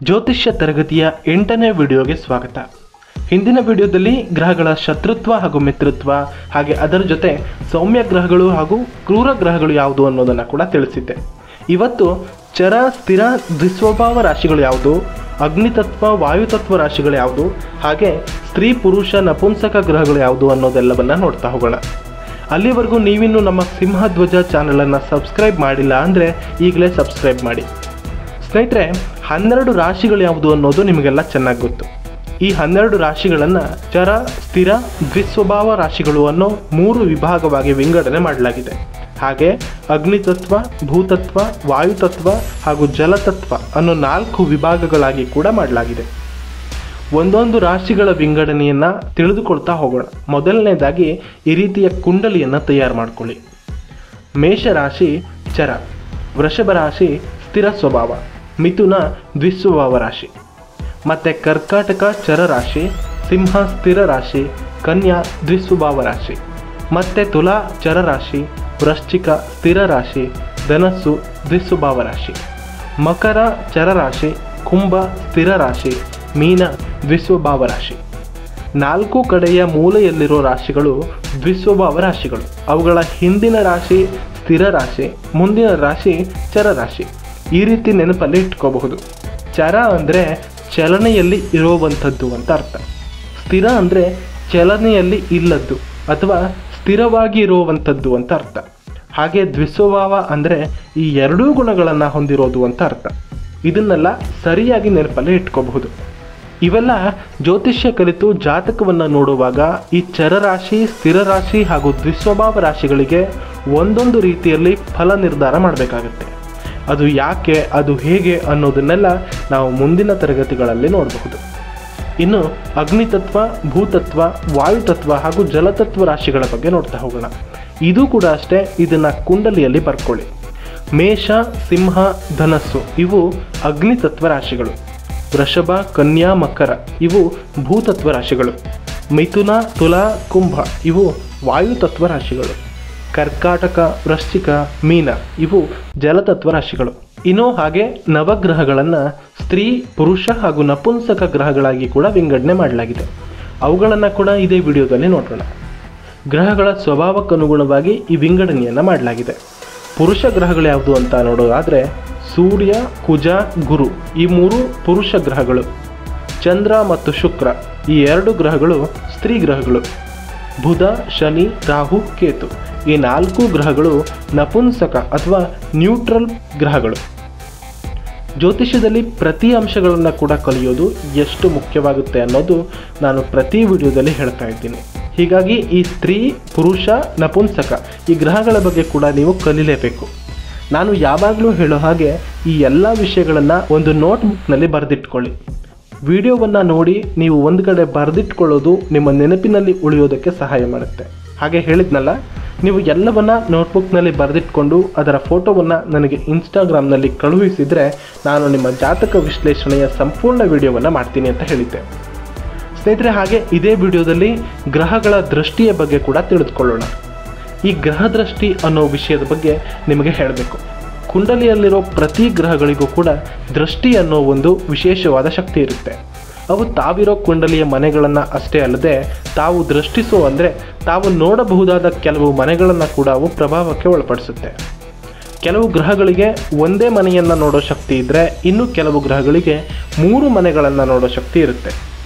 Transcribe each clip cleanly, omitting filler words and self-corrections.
ಜ್ಯೋತಿಷ್ಯ ತರಗತಿಯ 8ನೇ ವಿಡಿಯೋಗೆ ಸ್ವಾಗತ. ಹಿಂದಿನ ವಿಡಿಯೋದಲ್ಲಿ ಗ್ರಹಗಳ ಶತ್ರುತ್ವ ಹಾಗೂ ಮಿತ್ರತ್ವ ಹಾಗೆ ಅದರ ಜೊತೆ ಸೌಮ್ಯ ಗ್ರಹಗಳು ಹಾಗೂ ಕ್ರೂರ ಗ್ರಹಗಳು ಯಾವುದು ಅನ್ನೋದನ್ನು ಕೂಡ ತಿಳಿಸಿದ್ದೆ. ಇವತ್ತು ಚರ ಸ್ಥಿರ ದ್ವಿಸ್ವಭಾವ ರಾಶಿಗಳು ಯಾವುದು, ಅಗ್ನಿತತ್ವ ವಾಯುತತ್ವ ರಾಶಿಗಳು ಯಾವುದು, ಹಾಗೆ ಸ್ತ್ರೀ ಪುರುಷ ನಪುಂಸಕ ಗ್ರಹಗಳು ಯಾವುದು ಅನ್ನೋದೆಲ್ಲವನ್ನ ನೋಡ್ತಾ ಹೋಗೋಣ. ಅಲ್ಲಿವರೆಗೂ ನೀವಿನ್ನೂ ನಮ್ಮ ಸಿಂಹಧ್ವಜ ಚಾನಲನ್ನು ಸಬ್ಸ್ಕ್ರೈಬ್ ಮಾಡಿಲ್ಲ ಅಂದರೆ ಈಗಲೇ ಸಬ್ಸ್ಕ್ರೈಬ್ ಮಾಡಿ. ಸ್ನೇಹಿತರೆ, 12 ರಾಶಿಗಳು ಯಾವುದು ಅನ್ನೋದು ನಿಮಗೆಲ್ಲ ಚೆನ್ನಾಗಿ ಗೊತ್ತು. ಈ 12 ರಾಶಿಗಳನ್ನು ಚರ ಸ್ಥಿರ ದ್ವಿಸ್ವಭಾವ ರಾಶಿಗಳು ಅನ್ನೋ 3 ವಿಭಾಗವಾಗಿ ವಿಂಗಡಣೆ ಮಾಡಲಾಗಿದೆ. ಹಾಗೆ ಅಗ್ನಿತತ್ವ, ಭೂತತ್ವ, ವಾಯುತತ್ವ ಹಾಗೂ ಜಲತತ್ವ ಅನ್ನೋ 4 ವಿಭಾಗಗಳಾಗಿ ಕೂಡ ಮಾಡಲಾಗಿದೆ. ಒಂದೊಂದು ರಾಶಿಗಳ ವಿಂಗಡಣೆಯನ್ನು ತಿಳಿದುಕೊಳ್ತಾ ಹೋಗೋಣ. ಮೊದಲನೇದಾಗಿ ಈ ರೀತಿಯ ಕುಂಡಲಿಯನ್ನು ತಯಾರು ಮಾಡಿಕೊಳ್ಳಿ. ಮೇಷರಾಶಿ ಚರ, ವೃಷಭ ರಾಶಿ ಸ್ಥಿರ ಸ್ವಭಾವ, ಮಿಥುನ ದ್ವಿಸ್ವಭಾವ ರಾಶಿ, ಮತ್ತು ಕರ್ಕಾಟಕ ಚರ ರಾಶಿ, ಸಿಂಹ ಸ್ಥಿರ ರಾಶಿ, ಕನ್ಯಾ ದ್ವಿಸ್ವಭಾವ ರಾಶಿ, ಮತ್ತು ತುಲಾ ಚರ ರಾಶಿ, ವೃಶ್ಚಿಕ ಸ್ಥಿರ ರಾಶಿ, ಧನಸ್ಸು ದ್ವಿಸ್ವಭಾವ ರಾಶಿ, ಮಕರ ಚರ ರಾಶಿ, ಕುಂಭ ಸ್ಥಿರ ರಾಶಿ, ಮೀನ ದ್ವಿಸ್ವಭಾವ ರಾಶಿ. 4 ಕಡೆಯ ಮೂಲೆಯಲ್ಲಿರೋ ರಾಶಿಗಳು ದ್ವಿಸ್ವಭಾವ ರಾಶಿಗಳು. ಅವುಗಳ ಹಿಂದಿನ ರಾಶಿ ಸ್ಥಿರ ರಾಶಿ, ಮುಂದಿನ ರಾಶಿ ಚರ ರಾಶಿ. ಈ ರೀತಿ ನೆನಪಲ್ಲಿ ಇಟ್ಕೋಬಹುದು. ಚರ ಅಂದರೆ ಚಲನೆಯಲ್ಲಿ ಇರುವಂಥದ್ದು ಅಂತ ಅರ್ಥ. ಸ್ಥಿರ ಅಂದರೆ ಚಲನೆಯಲ್ಲಿ ಇಲ್ಲದ್ದು ಅಥವಾ ಸ್ಥಿರವಾಗಿ ಇರುವಂಥದ್ದು ಅಂತ ಅರ್ಥ. ಹಾಗೆ ದ್ವಿಸ್ವಭಾವ ಅಂದರೆ ಈ 2 ಗುಣಗಳನ್ನು ಹೊಂದಿರೋದು ಅಂತ ಅರ್ಥ. ಇದನ್ನೆಲ್ಲ ಸರಿಯಾಗಿ ನೆನಪಲ್ಲಿ ಇಟ್ಕೋಬಹುದು. ಇವೆಲ್ಲ ಜ್ಯೋತಿಷ್ಯ ಕಲಿತು ಜಾತಕವನ್ನು ನೋಡುವಾಗ ಈ ಚರರಾಶಿ, ಸ್ಥಿರ ರಾಶಿ ಹಾಗೂ ದ್ವಿಸ್ವಭಾವ ರಾಶಿಗಳಿಗೆ ಒಂದೊಂದು ರೀತಿಯಲ್ಲಿ ಫಲ ನಿರ್ಧಾರ ಮಾಡಬೇಕಾಗುತ್ತೆ. ಅದು ಯಾಕೆ, ಅದು ಹೇಗೆ ಅನ್ನೋದನ್ನೆಲ್ಲ ನಾವು ಮುಂದಿನ ತರಗತಿಗಳಲ್ಲಿ ನೋಡಬಹುದು. ಇನ್ನು ಅಗ್ನಿತತ್ವ, ಭೂತತ್ವ, ವಾಯುತತ್ವ ಹಾಗೂ ಜಲತತ್ವ ರಾಶಿಗಳ ಬಗ್ಗೆ ನೋಡ್ತಾ ಹೋಗೋಣ. ಇದು ಕೂಡ ಅಷ್ಟೇ, ಇದನ್ನು ಕುಂಡಲಿಯಲ್ಲಿ ಬರ್ಕೊಳ್ಳಿ. ಮೇಷ, ಸಿಂಹ, ಧನಸ್ಸು ಇವು ಅಗ್ನಿತತ್ವ ರಾಶಿಗಳು. ವೃಷಭ, ಕನ್ಯಾ, ಮಕರ ಇವು ಭೂತತ್ವ ರಾಶಿಗಳು. ಮಿಥುನ, ತುಲಾ, ಕುಂಭ ಇವು ವಾಯುತತ್ವ ರಾಶಿಗಳು. ಕರ್ಕಾಟಕ, ವೃಶ್ಚಿಕ, ಮೀನ ಇವು ಜಲತತ್ವ ರಾಶಿಗಳು. ಇನ್ನು ಹಾಗೆ ನವಗ್ರಹಗಳನ್ನು ಸ್ತ್ರೀ, ಪುರುಷ ಹಾಗೂ ನಪುಂಸಕ ಗ್ರಹಗಳಾಗಿ ಕೂಡ ವಿಂಗಡಣೆ ಮಾಡಲಾಗಿದೆ. ಅವುಗಳನ್ನು ಕೂಡ ಇದೇ ವಿಡಿಯೋದಲ್ಲಿ ನೋಡೋಣ. ಗ್ರಹಗಳ ಸ್ವಭಾವಕ್ಕನುಗುಣವಾಗಿ ಈ ವಿಂಗಡಣೆಯನ್ನು ಮಾಡಲಾಗಿದೆ. ಪುರುಷ ಗ್ರಹಗಳು ಯಾವುದು ಅಂತ ನೋಡೋದಾದರೆ ಸೂರ್ಯ, ಕುಜ, ಗುರು ಈ 3 ಪುರುಷ ಗ್ರಹಗಳು. ಚಂದ್ರ ಮತ್ತು ಶುಕ್ರ ಈ 2 ಗ್ರಹಗಳು ಸ್ತ್ರೀ ಗ್ರಹಗಳು. ಬುಧ, ಶನಿ, ರಾಹು, ಕೇತು ಈ 4 ಗ್ರಹಗಳು ನಪುಂಸಕ ಅಥವಾ ನ್ಯೂಟ್ರಲ್ ಗ್ರಹಗಳು. ಜ್ಯೋತಿಷ್ಯದಲ್ಲಿ ಪ್ರತಿ ಅಂಶಗಳನ್ನು ಕೂಡ ಕಲಿಯೋದು ಎಷ್ಟು ಮುಖ್ಯವಾಗುತ್ತೆ ಅನ್ನೋದು ನಾನು ಪ್ರತಿ ವಿಡಿಯೋದಲ್ಲಿ ಹೇಳ್ತಾ ಇದ್ದೀನಿ. ಹೀಗಾಗಿ ಈ ಸ್ತ್ರೀ, ಪುರುಷ, ನಪುಂಸಕ ಈ ಗ್ರಹಗಳ ಬಗ್ಗೆ ಕೂಡ ನೀವು ಕಲಿಲೇಬೇಕು. ನಾನು ಯಾವಾಗಲೂ ಹೇಳೋ ಹಾಗೆ ಈ ಎಲ್ಲ ವಿಷಯಗಳನ್ನು ಒಂದು ನೋಟ್ಬುಕ್ನಲ್ಲಿ ಬರೆದಿಟ್ಕೊಳ್ಳಿ. ವಿಡಿಯೋವನ್ನು ನೋಡಿ ನೀವು ಒಂದು ಕಡೆ ಬರೆದಿಟ್ಕೊಳ್ಳೋದು ನಿಮ್ಮ ನೆನಪಿನಲ್ಲಿ ಉಳಿಯೋದಕ್ಕೆ ಸಹಾಯ ಮಾಡುತ್ತೆ. ಹಾಗೆ ಹೇಳಿದ್ನಲ್ಲ, ನೀವು ಎಲ್ಲವನ್ನ ನೋಟ್ಬುಕ್ನಲ್ಲಿ ಬರೆದಿಟ್ಕೊಂಡು ಅದರ ಫೋಟೋವನ್ನು ನನಗೆ ಇನ್ಸ್ಟಾಗ್ರಾಮ್ನಲ್ಲಿ ಕಳುಹಿಸಿದರೆ ನಾನು ನಿಮ್ಮ ಜಾತಕ ವಿಶ್ಲೇಷಣೆಯ ಸಂಪೂರ್ಣ ವಿಡಿಯೋವನ್ನು ಮಾಡ್ತೀನಿ ಅಂತ ಹೇಳಿದ್ದೆ. ಸ್ನೇಹಿತರೆ, ಹಾಗೆ ಇದೇ ವಿಡಿಯೋದಲ್ಲಿ ಗ್ರಹಗಳ ದೃಷ್ಟಿಯ ಬಗ್ಗೆ ಕೂಡ ತಿಳಿದುಕೊಳ್ಳೋಣ. ಈ ಗ್ರಹ ದೃಷ್ಟಿ ಅನ್ನೋ ವಿಷಯದ ಬಗ್ಗೆ ನಿಮಗೆ ಹೇಳಬೇಕು. ಕುಂಡಲಿಯಲ್ಲಿರೋ ಪ್ರತಿ ಗ್ರಹಗಳಿಗೂ ಕೂಡ ದೃಷ್ಟಿ ಅನ್ನೋ ಒಂದು ವಿಶೇಷವಾದ ಶಕ್ತಿ ಇರುತ್ತೆ. ಅವು ತಾವಿರೋ ಕುಂಡಲಿಯ ಮನೆಗಳನ್ನು ಅಷ್ಟೇ ಅಲ್ಲದೆ ತಾವು ದೃಷ್ಟಿಸೋ ಅಂದರೆ ತಾವು ನೋಡಬಹುದಾದ ಕೆಲವು ಮನೆಗಳನ್ನು ಕೂಡ ಅವು ಪ್ರಭಾವಕ್ಕೆ ಒಳಪಡಿಸುತ್ತೆ. ಕೆಲವು ಗ್ರಹಗಳಿಗೆ ಒಂದೇ ಮನೆಯನ್ನು ನೋಡೋ ಶಕ್ತಿ ಇದ್ದರೆ ಇನ್ನು ಕೆಲವು ಗ್ರಹಗಳಿಗೆ 3 ಮನೆಗಳನ್ನು ನೋಡೋ ಶಕ್ತಿ ಇರುತ್ತೆ.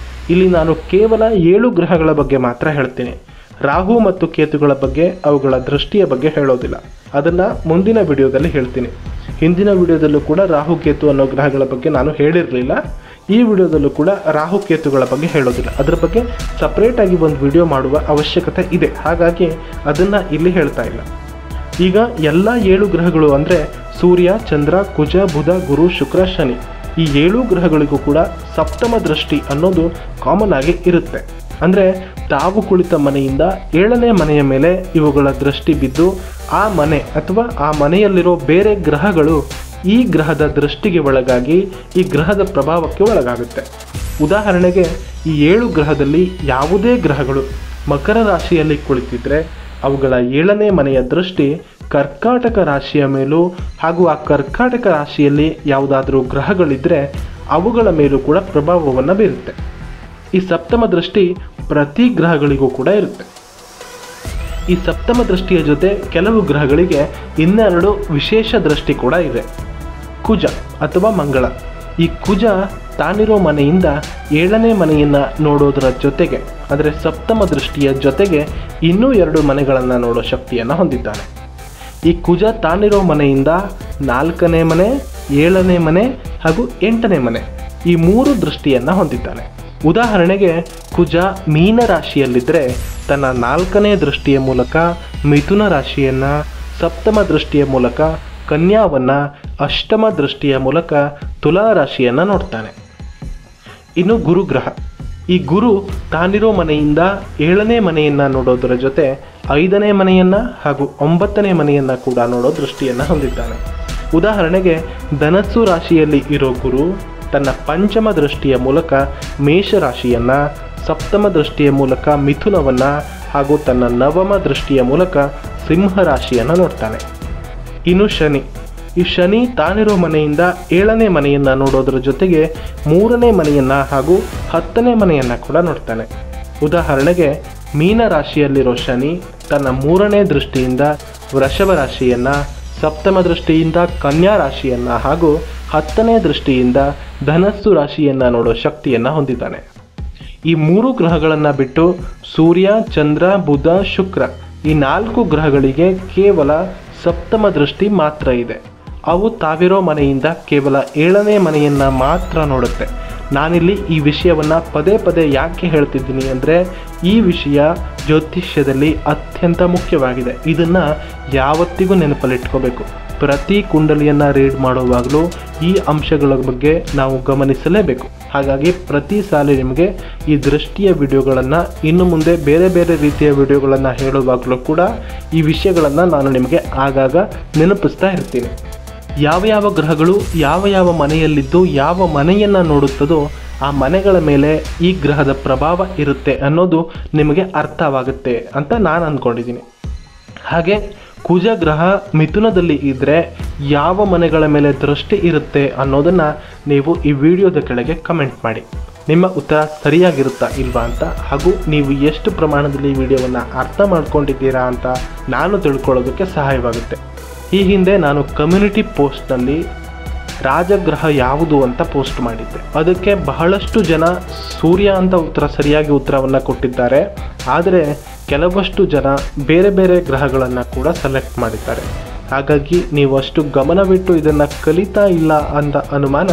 ಇಲ್ಲಿ ನಾನು ಕೇವಲ 7 ಗ್ರಹಗಳ ಬಗ್ಗೆ ಮಾತ್ರ ಹೇಳ್ತೀನಿ. ರಾಹು ಮತ್ತು ಕೇತುಗಳ ಬಗ್ಗೆ, ಅವುಗಳ ದೃಷ್ಟಿಯ ಬಗ್ಗೆ ಹೇಳೋದಿಲ್ಲ. ಅದನ್ನು ಮುಂದಿನ ವಿಡಿಯೋದಲ್ಲಿ ಹೇಳ್ತೀನಿ. ಹಿಂದಿನ ವಿಡಿಯೋದಲ್ಲೂ ಕೂಡ ರಾಹು ಕೇತು ಅನ್ನೋ ಗ್ರಹಗಳ ಬಗ್ಗೆ ನಾನು ಹೇಳಿರಲಿಲ್ಲ. ಈ ವಿಡಿಯೋದಲ್ಲೂ ಕೂಡ ರಾಹು ಕೇತುಗಳ ಬಗ್ಗೆ ಹೇಳೋದಿಲ್ಲ. ಅದರ ಬಗ್ಗೆ ಸಪ್ರೇಟಾಗಿ ಒಂದು ವಿಡಿಯೋ ಮಾಡುವ ಅವಶ್ಯಕತೆ ಇದೆ. ಹಾಗಾಗಿ ಅದನ್ನು ಇಲ್ಲಿ ಹೇಳ್ತಾ ಇಲ್ಲ. ಈಗ ಎಲ್ಲ 7 ಗ್ರಹಗಳು ಅಂದರೆ ಸೂರ್ಯ, ಚಂದ್ರ, ಕುಜ, ಬುಧ, ಗುರು, ಶುಕ್ರ, ಶನಿ ಈ 7 ಗ್ರಹಗಳಿಗೂ ಕೂಡ ಸಪ್ತಮ ದೃಷ್ಟಿ ಅನ್ನೋದು ಕಾಮನ್ ಆಗಿ ಇರುತ್ತೆ. ಅಂದರೆ ತಾವು ಕುಳಿತ ಮನೆಯಿಂದ 7ನೇ ಮನೆಯ ಮೇಲೆ ಇವುಗಳ ದೃಷ್ಟಿ ಬಿದ್ದು ಆ ಮನೆ ಅಥವಾ ಆ ಮನೆಯಲ್ಲಿರೋ ಬೇರೆ ಗ್ರಹಗಳು ಈ ಗ್ರಹದ ದೃಷ್ಟಿಗೆ ಒಳಗಾಗಿ ಈ ಗ್ರಹದ ಪ್ರಭಾವಕ್ಕೆ ಒಳಗಾಗುತ್ತೆ. ಉದಾಹರಣೆಗೆ ಈ 7 ಗ್ರಹದಲ್ಲಿ ಯಾವುದೇ ಗ್ರಹಗಳು ಮಕರ ರಾಶಿಯಲ್ಲಿ ಕುಳಿತಿದ್ರೆ ಅವುಗಳ 7ನೇ ಮನೆಯ ದೃಷ್ಟಿ ಕರ್ಕಾಟಕ ರಾಶಿಯ ಮೇಲೂ ಹಾಗೂ ಆ ಕರ್ಕಾಟಕ ರಾಶಿಯಲ್ಲಿ ಯಾವುದಾದರೂ ಗ್ರಹಗಳಿದ್ದರೆ ಅವುಗಳ ಮೇಲೂ ಕೂಡ ಪ್ರಭಾವವನ್ನು ಬೀರುತ್ತೆ. ಈ ಸಪ್ತಮ ದೃಷ್ಟಿ ಪ್ರತಿ ಗ್ರಹಗಳಿಗೂ ಕೂಡ ಇರುತ್ತೆ. ಈ ಸಪ್ತಮ ದೃಷ್ಟಿಯ ಜೊತೆ ಕೆಲವು ಗ್ರಹಗಳಿಗೆ ಇನ್ನೆರಡು ವಿಶೇಷ ದೃಷ್ಟಿ ಕೂಡ ಇದೆ. ಕುಜ ಅಥವಾ ಮಂಗಳ. ಈ ಕುಜ ತಾನಿರೋ ಮನೆಯಿಂದ 7ನೇ ಮನೆಯನ್ನು ನೋಡೋದರ ಜೊತೆಗೆ, ಅಂದರೆ ಸಪ್ತಮ ದೃಷ್ಟಿಯ ಜೊತೆಗೆ ಇನ್ನೂ 2 ಮನೆಗಳನ್ನು ನೋಡೋ ಶಕ್ತಿಯನ್ನು ಹೊಂದಿದ್ದಾನೆ. ಈ ಕುಜ ತಾನಿರೋ ಮನೆಯಿಂದ 4ನೇ ಮನೆ, 7ನೇ ಮನೆ ಹಾಗೂ 8ನೇ ಮನೆ, ಈ 3 ದೃಷ್ಟಿಯನ್ನು ಹೊಂದಿದ್ದಾನೆ. ಉದಾಹರಣೆಗೆ ಕುಜ ಮೀನ ರಾಶಿಯಲ್ಲಿದ್ದರೆ ತನ್ನ 4ನೇ ದೃಷ್ಟಿಯ ಮೂಲಕ ಮಿಥುನ ರಾಶಿಯನ್ನು, ಸಪ್ತಮ ದೃಷ್ಟಿಯ ಮೂಲಕ ಕನ್ಯಾವನ್ನು, ಅಷ್ಟಮ ದೃಷ್ಟಿಯ ಮೂಲಕ ತುಲಾ ರಾಶಿಯನ್ನು ನೋಡ್ತಾನೆ. ಇನ್ನು ಗುರುಗ್ರಹ. ಈ ಗುರು ತಾನಿರೋ ಮನೆಯಿಂದ 7ನೇ ಮನೆಯನ್ನು ನೋಡೋದರ ಜೊತೆ 5ನೇ ಮನೆಯನ್ನು ಹಾಗೂ 9ನೇ ಮನೆಯನ್ನು ಕೂಡ ನೋಡೋ ದೃಷ್ಟಿಯನ್ನು ಹೊಂದಿದ್ದಾನೆ. ಉದಾಹರಣೆಗೆ ಧನಸ್ಸು ರಾಶಿಯಲ್ಲಿ ಇರೋ ಗುರು ತನ್ನ ಪಂಚಮ ದೃಷ್ಟಿಯ ಮೂಲಕ ಮೇಷರಾಶಿಯನ್ನು, ಸಪ್ತಮ ದೃಷ್ಟಿಯ ಮೂಲಕ ಮಿಥುನವನ್ನು ಹಾಗೂ ತನ್ನ 9ಮ ದೃಷ್ಟಿಯ ಮೂಲಕ ಸಿಂಹ ರಾಶಿಯನ್ನು ನೋಡ್ತಾನೆ. ಇನ್ನು ಶನಿ. ಈ ಶನಿ ತಾನಿರೋ ಮನೆಯಿಂದ 7ನೇ ಮನೆಯನ್ನು ನೋಡೋದ್ರ ಜೊತೆಗೆ 3ನೇ ಮನೆಯನ್ನು ಹಾಗೂ 10ನೇ ಮನೆಯನ್ನು ಕೂಡ ನೋಡ್ತಾನೆ. ಉದಾಹರಣೆಗೆ ಮೀನ ರಾಶಿಯಲ್ಲಿರೋ ಶನಿ ತನ್ನ 3ನೇ ದೃಷ್ಟಿಯಿಂದ ವೃಷಭ ರಾಶಿಯನ್ನು, ಸಪ್ತಮ ದೃಷ್ಟಿಯಿಂದ ಕನ್ಯಾ ರಾಶಿಯನ್ನು ಹಾಗೂ 10ನೇ ದೃಷ್ಟಿಯಿಂದ ಧನಸ್ಸು ರಾಶಿಯನ್ನು ನೋಡೋ ಶಕ್ತಿಯನ್ನು ಹೊಂದಿದ್ದಾನೆ. ಈ 3 ಗ್ರಹಗಳನ್ನು ಬಿಟ್ಟು ಸೂರ್ಯ, ಚಂದ್ರ, ಬುಧ, ಶುಕ್ರ ಈ 4 ಗ್ರಹಗಳಿಗೆ ಕೇವಲ ಸಪ್ತಮ ದೃಷ್ಟಿ ಮಾತ್ರ ಇದೆ. ಅವು ತಾವಿರೋ ಮನೆಯಿಂದ ಕೇವಲ 7ನೇ ಮನೆಯನ್ನು ಮಾತ್ರ ನೋಡುತ್ತೆ. ನಾನಿಲ್ಲಿ ಈ ವಿಷಯವನ್ನು ಪದೇ ಪದೇ ಯಾಕೆ ಹೇಳ್ತಿದ್ದೀನಿ ಅಂದರೆ, ಈ ವಿಷಯ ಜ್ಯೋತಿಷ್ಯದಲ್ಲಿ ಅತ್ಯಂತ ಮುಖ್ಯವಾಗಿದೆ. ಇದನ್ನು ಯಾವತ್ತಿಗೂ ನೆನಪಲ್ಲಿಟ್ಕೋಬೇಕು. ಪ್ರತಿ ಕುಂಡಲಿಯನ್ನು ರೀಡ್ ಮಾಡುವಾಗಲೂ ಈ ಅಂಶಗಳ ಬಗ್ಗೆ ನಾವು ಗಮನಿಸಲೇಬೇಕು. ಹಾಗಾಗಿ ಪ್ರತಿ ಸಾಲ ನಿಮಗೆ ಈ ದೃಷ್ಟಿಯ ವಿಡಿಯೋಗಳನ್ನು, ಇನ್ನು ಮುಂದೆ ಬೇರೆ ಬೇರೆ ರೀತಿಯ ವಿಡಿಯೋಗಳನ್ನು ಹೇಳುವಾಗಲೂ ಕೂಡ ಈ ವಿಷಯಗಳನ್ನು ನಾನು ನಿಮಗೆ ಆಗಾಗ ನೆನಪಿಸ್ತಾ ಇರ್ತೀನಿ. ಯಾವ ಗ್ರಹಗಳು ಯಾವ ಮನೆಯಲ್ಲಿದ್ದು ಯಾವ ಮನೆಯನ್ನು ನೋಡುತ್ತದೋ ಆ ಮನೆಗಳ ಮೇಲೆ ಈ ಗ್ರಹದ ಪ್ರಭಾವ ಇರುತ್ತೆ ಅನ್ನೋದು ನಿಮಗೆ ಅರ್ಥವಾಗುತ್ತೆ ಅಂತ ನಾನು ಅಂದ್ಕೊಂಡಿದ್ದೀನಿ. ಹಾಗೆ ಕುಜ ಗ್ರಹ ಮಿಥುನದಲ್ಲಿ ಇದ್ದರೆ ಯಾವ ಮನೆಗಳ ಮೇಲೆ ದೃಷ್ಟಿ ಇರುತ್ತೆ ಅನ್ನೋದನ್ನು ನೀವು ಈ ವಿಡಿಯೋದ ಕೆಳಗೆ ಕಮೆಂಟ್ ಮಾಡಿ. ನಿಮ್ಮ ಉತ್ತರ ಸರಿಯಾಗಿರುತ್ತಾ ಇಲ್ವಾ ಅಂತ, ಹಾಗೂ ನೀವು ಎಷ್ಟು ಪ್ರಮಾಣದಲ್ಲಿ ಈ ವಿಡಿಯೋವನ್ನು ಅರ್ಥ ಮಾಡ್ಕೊಂಡಿದ್ದೀರಾ ಅಂತ ನಾನು ತಿಳ್ಕೊಳ್ಳೋದಕ್ಕೆ ಸಹಾಯವಾಗುತ್ತೆ. ಈ ಹಿಂದೆ ನಾನು ಕಮ್ಯುನಿಟಿ ಪೋಸ್ಟ್ನಲ್ಲಿ ರಾಜಗ್ರಹ ಯಾವುದು ಅಂತ ಪೋಸ್ಟ್ ಮಾಡಿದ್ದೆ. ಅದಕ್ಕೆ ಬಹಳಷ್ಟು ಜನ ಸೂರ್ಯ ಅಂತ ಸರಿಯಾಗಿ ಉತ್ತರವನ್ನು ಕೊಟ್ಟಿದ್ದಾರೆ. ಆದರೆ ಕೆಲವಷ್ಟು ಜನ ಬೇರೆ ಬೇರೆ ಗ್ರಹಗಳನ್ನು ಕೂಡ ಸೆಲೆಕ್ಟ್ ಮಾಡಿದ್ದಾರೆ. ಹಾಗಾಗಿ ನೀವು ಅಷ್ಟು ಗಮನವಿಟ್ಟು ಇದನ್ನು ಕಲಿತಾ ಇಲ್ಲ ಅಂತ ಅನುಮಾನ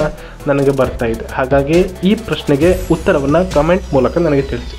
ನನಗೆ ಬರ್ತಾ ಇದೆ. ಹಾಗಾಗಿ ಈ ಪ್ರಶ್ನೆಗೆ ಉತ್ತರವನ್ನು ಕಮೆಂಟ್ ಮೂಲಕ ನನಗೆ ತಿಳಿಸಿ.